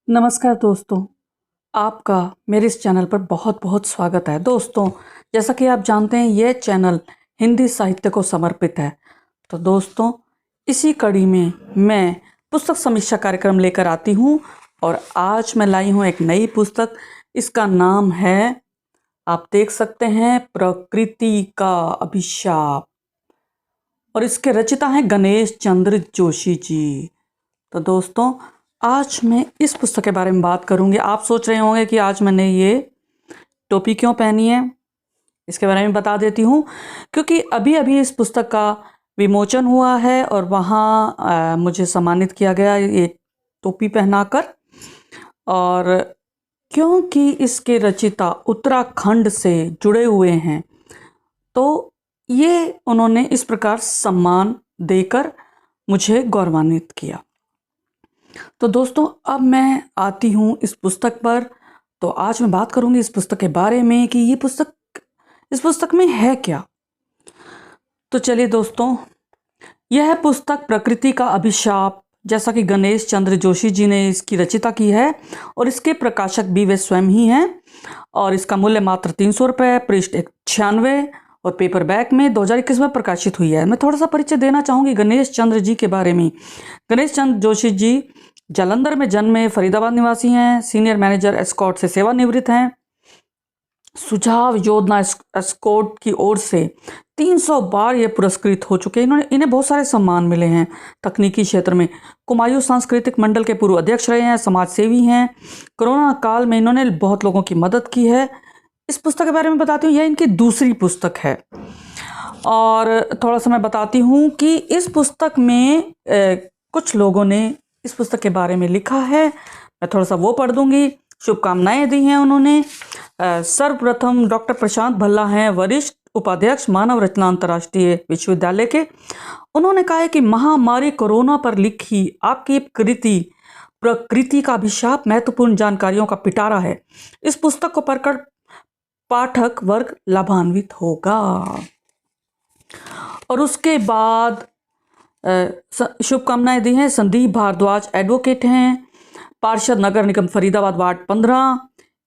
नमस्कार दोस्तों, आपका मेरे इस चैनल पर बहुत बहुत स्वागत है। दोस्तों, जैसा कि आप जानते हैं यह चैनल हिंदी साहित्य को समर्पित है। तो दोस्तों, इसी कड़ी में मैं पुस्तक समीक्षा कार्यक्रम लेकर आती हूँ और आज मैं लाई हूँ एक नई पुस्तक। इसका नाम है, आप देख सकते हैं, प्रकृति का अभिशाप और इसके रचिता हैं गणेश चंद्र जोशी जी। तो दोस्तों, आज मैं इस पुस्तक के बारे में बात करूंगी। आप सोच रहे होंगे कि आज मैंने ये टोपी क्यों पहनी है। इसके बारे में बता देती हूँ, क्योंकि अभी अभी इस पुस्तक का विमोचन हुआ है और वहाँ मुझे सम्मानित किया गया ये टोपी पहनाकर। और क्योंकि इसके रचिता उत्तराखंड से जुड़े हुए हैं, तो ये उन्होंने इस प्रकार सम्मान देकर मुझे गौरवान्वित किया। तो दोस्तों, अब मैं आती हूँ इस पुस्तक पर। तो आज मैं बात करूँगी इस पुस्तक के बारे में कि इस पुस्तक में है क्या। तो चलिए दोस्तों, यह पुस्तक प्रकृति का अभिशाप, जैसा कि गणेश चंद्र जोशी जी ने इसकी रचना की है और इसके प्रकाशक भी वे स्वयं ही हैं। और इसका मूल्य मात्र 300 रुपये, पृष्ठ 96 और पेपर बैक में 2021 में प्रकाशित हुई है। मैं थोड़ा सा परिचय देना चाहूँगी गणेश चंद्र जी के बारे में। गणेश चंद्र जोशी जी जालंधर में जन्मे, फरीदाबाद निवासी हैं। सीनियर मैनेजर एस्कॉर्ट से सेवानिवृत्त हैं। सुझाव योजना एस्कॉर्ट की ओर से 300 बार ये पुरस्कृत हो चुके हैं। इन्हें बहुत सारे सम्मान मिले हैं तकनीकी क्षेत्र में। कुमायूं सांस्कृतिक मंडल के पूर्व अध्यक्ष रहे हैं, समाज सेवी हैं। कोरोना काल में इन्होंने बहुत लोगों की मदद की है। इस पुस्तक के बारे में बताती हूँ, यह इनकी दूसरी पुस्तक है। और थोड़ा सा मैं बताती हूँ कि इस पुस्तक में कुछ लोगों ने इस पुस्तक के बारे में लिखा है। मैं थोड़ा सा वो पढ़ दूंगी। शुभकामनाएं दी हैं उन्होंने। सर्वप्रथम डॉक्टर प्रशांत भल्ला हैं, वरिष्ठ उपाध्यक्ष मानव रचना अंतर्राष्ट्रीय विश्वविद्यालय के। उन्होंने कहा है कि महामारी कोरोना पर लिखी आपकी कृति प्रकृति का अभिशाप महत्वपूर्ण जानकारियों का पिटारा है। इस पुस्तक को पढ़कर पाठक वर्ग लाभान्वित होगा। और उसके बाद शुभकामनाएं दी हैं संदीप भारद्वाज, एडवोकेट हैं, पार्षद नगर निगम फरीदाबाद वार्ड 15।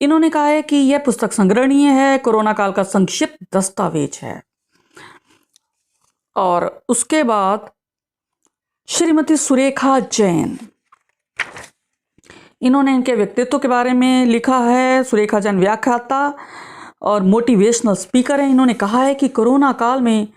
इन्होंने कहा है कि यह पुस्तक संग्रहणीय है, कोरोना काल का संक्षिप्त दस्तावेज है। और उसके बाद श्रीमती सुरेखा जैन, इन्होंने इनके व्यक्तित्व के बारे में लिखा है। सुरेखा जैन व्याख्याता और मोटिवेशनल स्पीकर हैं। इन्होंने कहा है कि कोरोना काल में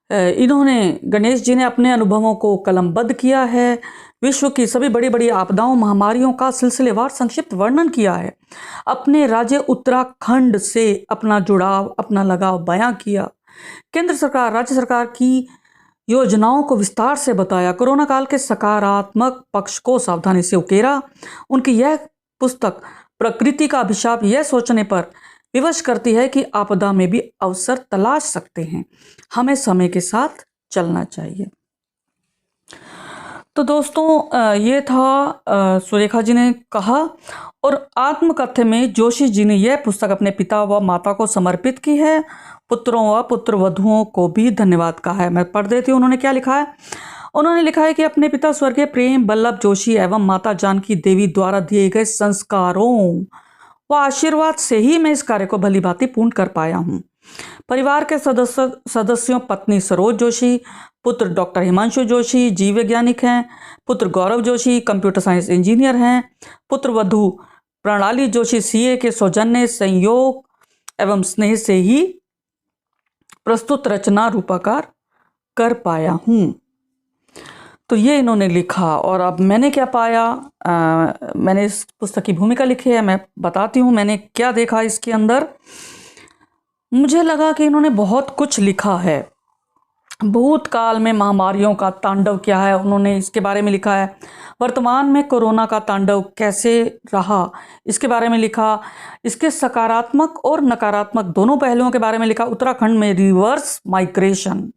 इन्होंने, गणेश जी ने अपने अनुभवों को कलमबद्ध किया है। विश्व की सभी बड़ी बड़ी आपदाओं, महामारियों का सिलसिलेवार संक्षिप्त वर्णन किया है। अपने राज्य उत्तराखंड से अपना जुड़ाव, अपना लगाव बयां किया। केंद्र सरकार, राज्य सरकार की योजनाओं को विस्तार से बताया। कोरोना काल के सकारात्मक पक्ष को सावधानी से उकेरा। उनकी यह पुस्तक प्रकृति का अभिशाप यह सोचने पर विवश करती है कि आपदा में भी अवसर तलाश सकते हैं, हमें समय के साथ चलना चाहिए। तो दोस्तों, ये था सुरेखा जी ने कहा। और आत्मकथ्य में जोशी जी ने यह पुस्तक अपने पिता व माता को समर्पित की है। पुत्रों व पुत्रवधुओं को भी धन्यवाद कहा है। मैं पढ़ देती हूँ उन्होंने क्या लिखा है। उन्होंने लिखा है कि अपने पिता स्वर्गीय प्रेम बल्लभ जोशी एवं माता जानकी देवी द्वारा दिए गए संस्कारों व आशीर्वाद से ही मैं इस कार्य को भली भांति पूर्ण कर पाया हूँ। परिवार के सदस्यों, पत्नी सरोज जोशी, पुत्र डॉक्टर हिमांशु जोशी जीव वैज्ञानिक हैं, पुत्र गौरव जोशी कंप्यूटर साइंस इंजीनियर हैं, पुत्र वधु प्रणाली जोशी सीए के सौजन्य, संयोग एवं स्नेह से ही प्रस्तुत रचना रूपाकार कर पाया हूँ। तो ये इन्होंने लिखा। और अब मैंने क्या पाया, मैंने इस पुस्तक की भूमिका लिखी है, मैं बताती हूँ मैंने क्या देखा इसके अंदर। मुझे लगा कि इन्होंने बहुत कुछ लिखा है। भूतकाल में महामारियों का तांडव क्या है, उन्होंने इसके बारे में लिखा है। वर्तमान में कोरोना का तांडव कैसे रहा, इसके बारे में लिखा। इसके सकारात्मक और नकारात्मक दोनों पहलुओं के बारे में लिखा। उत्तराखंड में रिवर्स माइग्रेशन,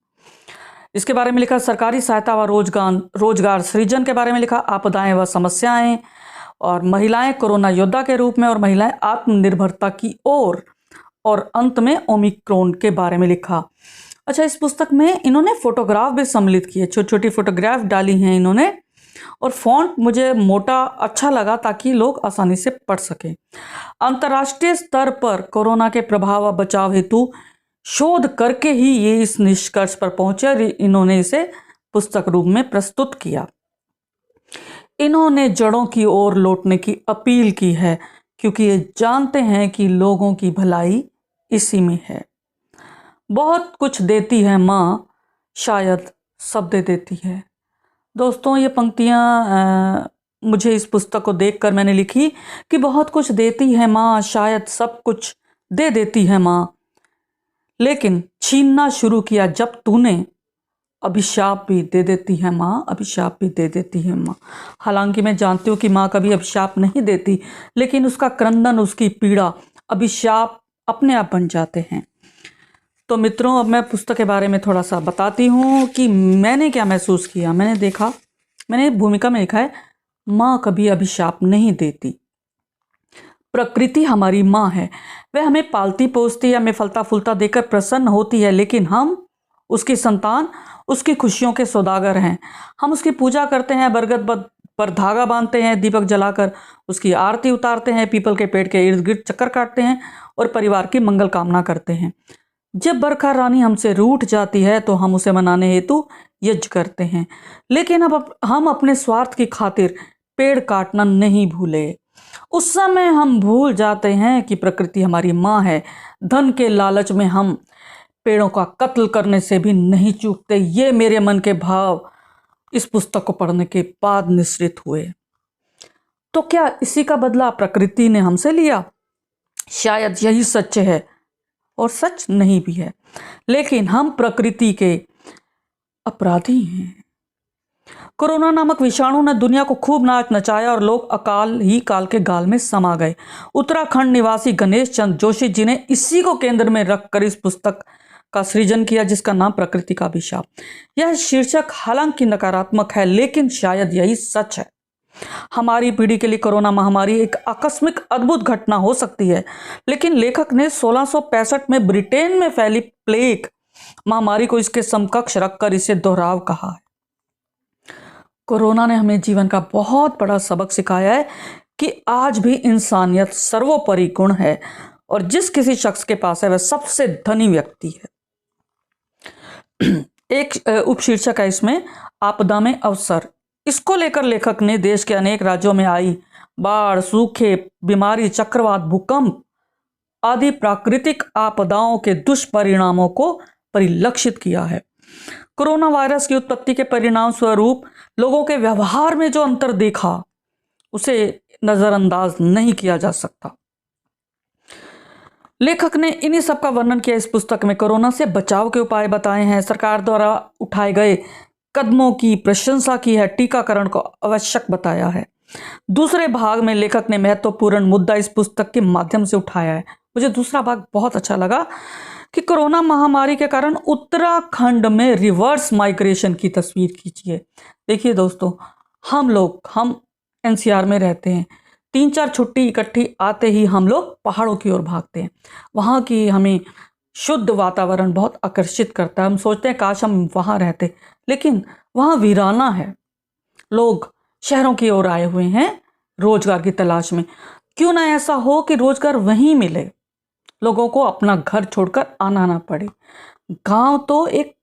इसके बारे में लिखा। सरकारी सहायता व रोजगार सृजन के बारे में लिखा। आपदाएं व समस्याएं, और महिलाएं कोरोना योद्धा के रूप में, और महिलाएं आत्मनिर्भरता की ओर, और अंत में ओमिक्रॉन के बारे में लिखा। अच्छा, इस पुस्तक में इन्होंने फोटोग्राफ भी सम्मिलित किए, छोटी छोटी फोटोग्राफ डाली हैं इन्होंने। और फॉन्ट मुझे मोटा अच्छा लगा ताकि लोग आसानी से पढ़ सकें। अंतर्राष्ट्रीय स्तर पर कोरोना के प्रभाव व बचाव हेतु शोध करके ही ये इस निष्कर्ष पर पहुंचे और इन्होंने इसे पुस्तक रूप में प्रस्तुत किया। इन्होंने जड़ों की ओर लौटने की अपील की है क्योंकि ये जानते हैं कि लोगों की भलाई इसी में है। बहुत कुछ देती है माँ, शायद सब दे देती है। दोस्तों, ये पंक्तियाँ मुझे इस पुस्तक को देखकर मैंने लिखी कि बहुत कुछ देती है माँ, शायद सब कुछ दे देती है माँ, लेकिन छीनना शुरू किया जब तूने, अभिशाप भी दे देती है माँ, अभिशाप भी दे देती है माँ। हालांकि मैं जानती हूँ कि माँ कभी अभिशाप नहीं देती, लेकिन उसका क्रंदन, उसकी पीड़ा, अभिशाप अपने आप बन जाते हैं। तो मित्रों, अब मैं पुस्तक के बारे में थोड़ा सा बताती हूँ कि मैंने क्या महसूस किया। मैंने देखा, मैंने भूमिका में लिखा है, माँ कभी अभिशाप नहीं देती। प्रकृति हमारी माँ है, वह हमें पालती पोसती, हमें फलता फूलता देकर प्रसन्न होती है, लेकिन हम उसकी संतान, उसकी खुशियों के सौदागर हैं। हम उसकी पूजा करते हैं, बरगद पर धागा बांधते हैं, दीपक जलाकर उसकी आरती उतारते हैं, पीपल के पेड़ के इर्द गिर्द चक्कर काटते हैं और परिवार की मंगल कामना करते हैं। जब बरखा रानी हमसे रूठ जाती है तो हम उसे मनाने हेतु यज्ञ करते हैं, लेकिन अब हम अपने स्वार्थ की खातिर पेड़ काटना नहीं भूले। उस समय हम भूल जाते हैं कि प्रकृति हमारी माँ है। धन के लालच में हम पेड़ों का कत्ल करने से भी नहीं चूकते। ये मेरे मन के भाव इस पुस्तक को पढ़ने के बाद निश्चित हुए। तो क्या इसी का बदला प्रकृति ने हमसे लिया? शायद यही सच है और सच नहीं भी है, लेकिन हम प्रकृति के अपराधी हैं। कोरोना नामक विषाणु ने दुनिया को खूब नाच नचाया और लोग अकाल ही काल के गाल में समा गए। उत्तराखंड निवासी गणेश चंद्र जोशी जी ने इसी को केंद्र में रखकर इस पुस्तक का सृजन किया, जिसका नाम प्रकृति का अभिशाप। यह शीर्षक हालांकि नकारात्मक है, लेकिन शायद यही सच है। हमारी पीढ़ी के लिए कोरोना महामारी एक आकस्मिक अद्भुत घटना हो सकती है, लेकिन लेखक ने 1665 में ब्रिटेन में फैली प्लेग महामारी को इसके समकक्ष रखकर इसे दोहराव कहा है। कोरोना ने हमें जीवन का बहुत बड़ा सबक सिखाया है कि आज भी इंसानियत सर्वोपरि गुण है और जिस किसी शख्स के पास है वह सबसे धनी व्यक्ति है। एक उपशीर्षक है इसमें, आपदा में अवसर। इसको लेकर लेखक ने देश के अनेक राज्यों में आई बाढ़, सूखे, बीमारी, चक्रवात, भूकंप आदि प्राकृतिक आपदाओं के दुष्परिणामों को परिलक्षित किया है। कोरोना वायरस की उत्पत्ति के परिणाम स्वरूप लोगों के व्यवहार में जो अंतर देखा, उसे नजरअंदाज नहीं किया जा सकता। लेखक ने इन्हीं सब का वर्णन किया इस पुस्तक में। कोरोना से बचाव के उपाय बताए हैं, सरकार द्वारा उठाए गए कदमों की प्रशंसा की है, टीकाकरण को आवश्यक बताया है। दूसरे भाग में लेखक ने महत्वपूर्ण मुद्दा इस पुस्तक के माध्यम से उठाया है। मुझे दूसरा भाग बहुत अच्छा लगा कि कोरोना महामारी के कारण उत्तराखंड में रिवर्स माइग्रेशन की तस्वीर खींची है। देखिए दोस्तों, हम एनसीआर में रहते हैं, 3-4 छुट्टी इकट्ठी आते ही हम लोग पहाड़ों की ओर भागते हैं। वहाँ की हमें शुद्ध वातावरण बहुत आकर्षित करता है। हम सोचते हैं काश हम वहाँ रहते, लेकिन वहाँ वीराना है। लोग शहरों की ओर आए हुए हैं रोजगार की तलाश में। क्यों ना ऐसा हो कि रोजगार वहीं मिले, लोगों को अपना घर छोड़कर आना ना पड़े। गांव तो एक,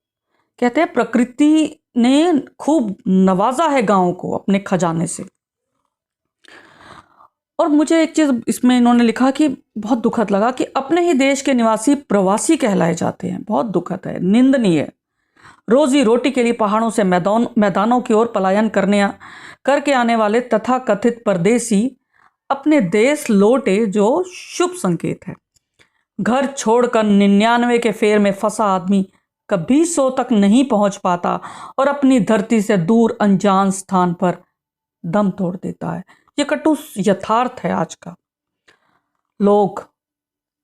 कहते हैं, प्रकृति ने खूब नवाजा है गांव को अपने खजाने से। और मुझे एक चीज इसमें इन्होंने लिखा कि बहुत दुखद लगा कि अपने ही देश के निवासी प्रवासी कहलाए जाते हैं। बहुत दुखद है, निंदनीय है। रोजी रोटी के लिए पहाड़ों से मैदानों की ओर पलायन करके आने वाले तथा कथित परदेसी अपने देश लौटे, जो शुभ संकेत है। घर छोड़कर 99 के फेर में फंसा आदमी कभी 100 तक नहीं पहुंच पाता और अपनी धरती से दूर अनजान स्थान पर दम तोड़ देता है। ये कटु यथार्थ है आज का। लोग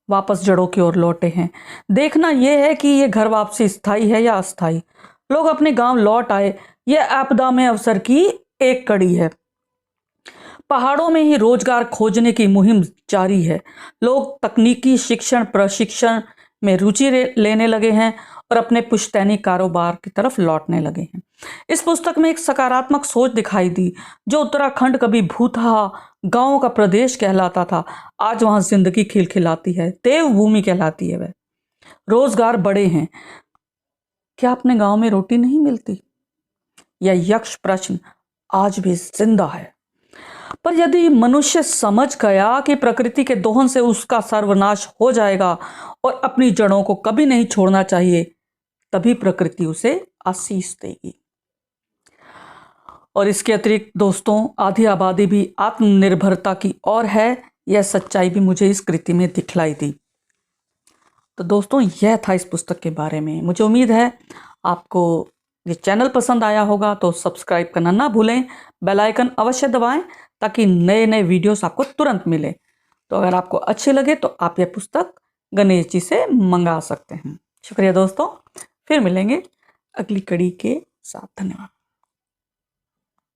वापस जड़ों की ओर लौटे हैं। देखना यह है कि ये घर वापसी स्थायी है या अस्थायी। लोग अपने गांव लौट आए, यह आपदा में अवसर की एक कड़ी है। पहाड़ों में ही रोजगार खोजने की मुहिम जारी है। लोग तकनीकी शिक्षण प्रशिक्षण में रुचि लेने लगे हैं और अपने पुश्तैनी कारोबार की तरफ लौटने लगे हैं। इस पुस्तक में एक सकारात्मक सोच दिखाई दी। जो उत्तराखंड कभी भूतहा गांव का प्रदेश कहलाता था, आज वहां जिंदगी खिलखिलाती है, देवभूमि कहलाती है। वह रोजगार बड़े हैं। क्या अपने गांव में रोटी नहीं मिलती? यह यक्ष प्रश्न आज भी जिंदा है। पर यदि मनुष्य समझ गया कि प्रकृति के दोहन से उसका सर्वनाश हो जाएगा और अपनी जड़ों को कभी नहीं छोड़ना चाहिए, तभी प्रकृति उसे आशीष देगी। और इसके अतिरिक्त दोस्तों, आधी आबादी भी आत्मनिर्भरता की ओर है, यह सच्चाई भी मुझे इस कृति में दिखलाई दी। तो दोस्तों, यह था इस पुस्तक के बारे में। मुझे उम्मीद है आपको ये चैनल पसंद आया होगा, तो सब्सक्राइब करना ना भूलें, बेल आइकन अवश्य दबाएं ताकि नए नए वीडियोस आपको तुरंत मिले। तो अगर आपको अच्छे लगे तो आप यह पुस्तक गणेश जी से मंगा सकते हैं। शुक्रिया दोस्तों, फिर मिलेंगे अगली कड़ी के साथ। धन्यवाद।